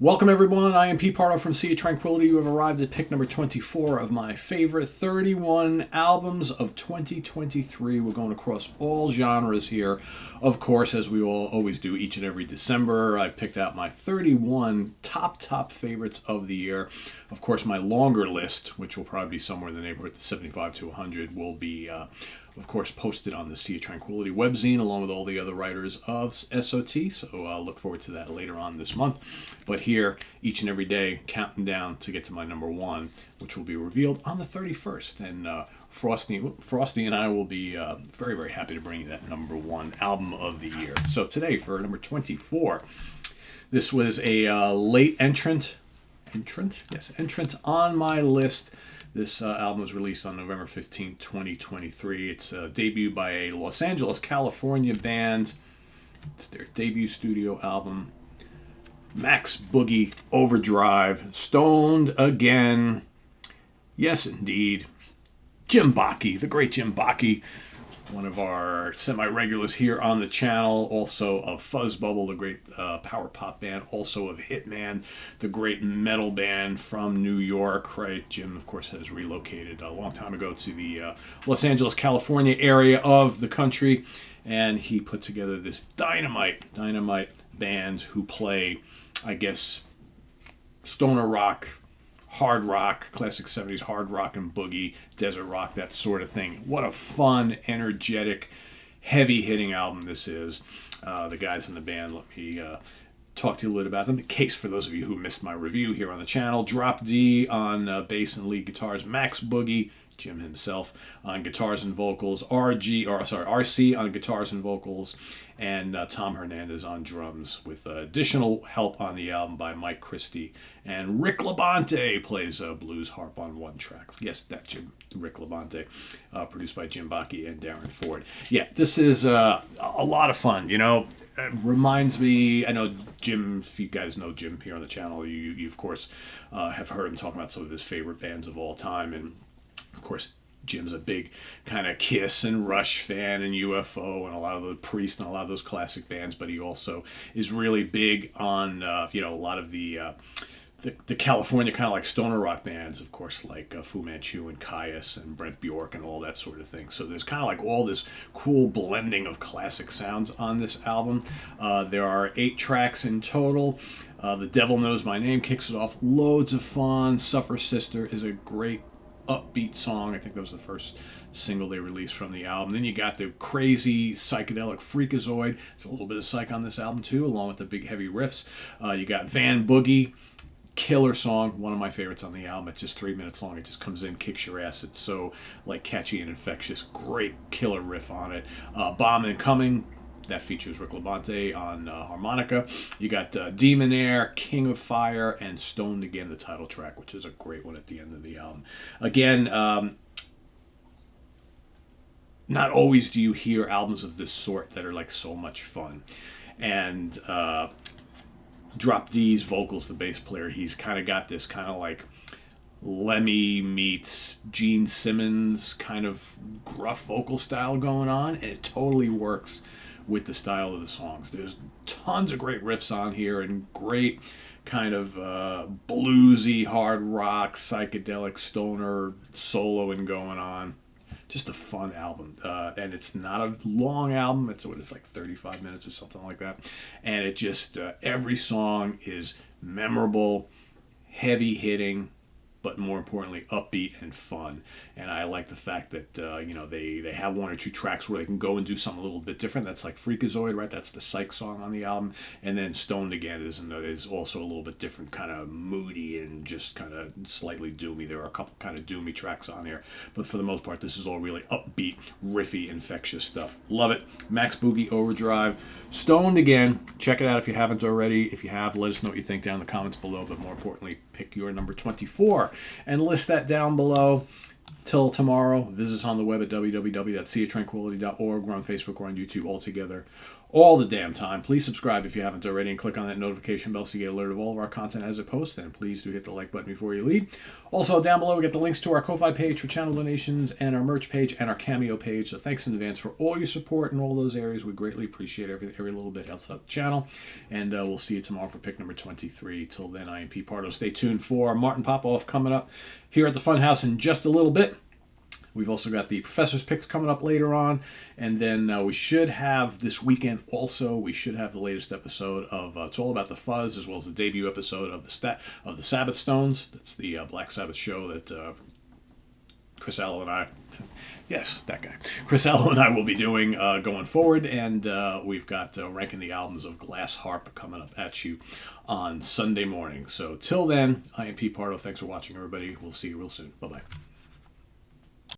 Welcome everyone, I am Pete Pardo from Sea of Tranquility. You have arrived at pick number 24 of my favorite 31 albums of 2023. We're going across all genres here. Of course, as we all always do each and every December, I picked out my 31 top favorites of the year. Of course, my longer list, which will probably be somewhere in the neighborhood of 75 to 100, will be of course, posted on the Sea of Tranquility webzine along with all the other writers of SOT. So I'll look forward to that later on this month. But here, each and every day, counting down to get to my number one, which will be revealed on the 31st. And Frosty and I will be very happy to bring you that number one album of the year. So today, for number 24, this was a late entrant on my list. This album was released on November 15, 2023. It's a debut by a Los Angeles, California band. It's their debut studio album. Max Boogie Overdrive. Stoned Again. Yes, indeed. Jim Bakke, the great Jim Bakke. One of our semi-regulars here on the channel, also of Fuzzbubble, the great power pop band, also of Hitman, the great metal band from New York, right? Jim, of course, has relocated a long time ago to the Los Angeles, California area of the country, and he put together this dynamite band who play, I guess, stoner rock, hard rock, classic 70s hard rock and boogie, desert rock, that sort of thing. What a fun, energetic, heavy-hitting album this is. The guys in the band, let me talk to you a little about them. In case for those of you who missed my review here on the channel, Drop D on bass and lead guitars, Max Boogie, Jim himself, on guitars and vocals, RC on guitars and vocals, and Tom Hernandez on drums, with additional help on the album by Mike Christie. And Rick Labonte plays a blues harp on one track. Yes, that's Rick Labonte, produced by Jim Bakke and Darren Ford. Yeah, this is a lot of fun, you know. It reminds me, I know Jim, if you guys know Jim here on the channel, you of course have heard him talk about some of his favorite bands of all time, and of course, Jim's a big kind of Kiss and Rush fan and UFO and a lot of the Priest and a lot of those classic bands, but he also is really big on, a lot of the California kind of like stoner rock bands, of course, like Fu Manchu and Caius and Brent Bjork and all that sort of thing. So there's kind of like all this cool blending of classic sounds on this album. There are 8 tracks in total. The Devil Knows My Name kicks it off. Loads of fun. Suffer Sister is a great upbeat song. I think that was the first single they released from the album. Then you got the crazy psychedelic Freakazoid. There's a little bit of psych on this album too, along with the big heavy riffs. You got Van Boogie, killer song, one of my favorites on the album. It's just 3 minutes long. It just comes in, kicks your ass. It's so like catchy and infectious. Great killer riff on it. Bomb and Coming, that features Rick Labonte on harmonica. You got Demon Air, King of Fire, and Stoned Again, the title track, which is a great one at the end of the album. Again, not always do you hear albums of this sort that are like so much fun. And Drop D's vocals, the bass player, he's kind of got this kind of like Lemmy meets Gene Simmons kind of gruff vocal style going on, and it totally works with the style of the songs. There's tons of great riffs on here and great kind of bluesy, hard rock, psychedelic, stoner soloing going on. Just a fun album. And it's not a long album. It's like 35 minutes or something like that. And it just, every song is memorable, heavy hitting, but more importantly, upbeat and fun. And I like the fact that, they have 1 or 2 tracks where they can go and do something a little bit different. That's like Freakazoid, right? That's the psych song on the album. And then Stoned Again is also a little bit different, kind of moody and just kind of slightly doomy. There are a couple kind of doomy tracks on here. But for the most part, this is all really upbeat, riffy, infectious stuff. Love it. Max Boogie Overdrive. Stoned Again. Check it out if you haven't already. If you have, let us know what you think down in the comments below. But more importantly, pick your number 24 and list that down below. Till tomorrow, visit us on the web at www.seaoftranquility.org. We're on Facebook, we're on YouTube, all together, all the damn time. Please subscribe if you haven't already and click on that notification bell so you get alerted of all of our content as it posts. And please do hit the like button before you leave. Also, down below, we get the links to our Ko-Fi page for channel donations and our merch page and our Cameo page. So thanks in advance for all your support in all those areas. We greatly appreciate every little bit helps out the channel. And we'll see you tomorrow for pick number 23. Till then, I am Pete Pardo. Stay tuned for Martin Popoff coming up here at the Funhouse in just a little bit. We've also got the Professor's Picks coming up later on. And then we should have this weekend also, we should have the latest episode of It's All About the Fuzz, as well as the debut episode of the Sabbath Stones. That's the Black Sabbath show that Chris Allo and I, yes, that guy, Chris Allo and I will be doing going forward. And we've got ranking the albums of Glass Harp coming up at you on Sunday morning. So till then, I am Pete Pardo. Thanks for watching, everybody. We'll see you real soon. Bye-bye.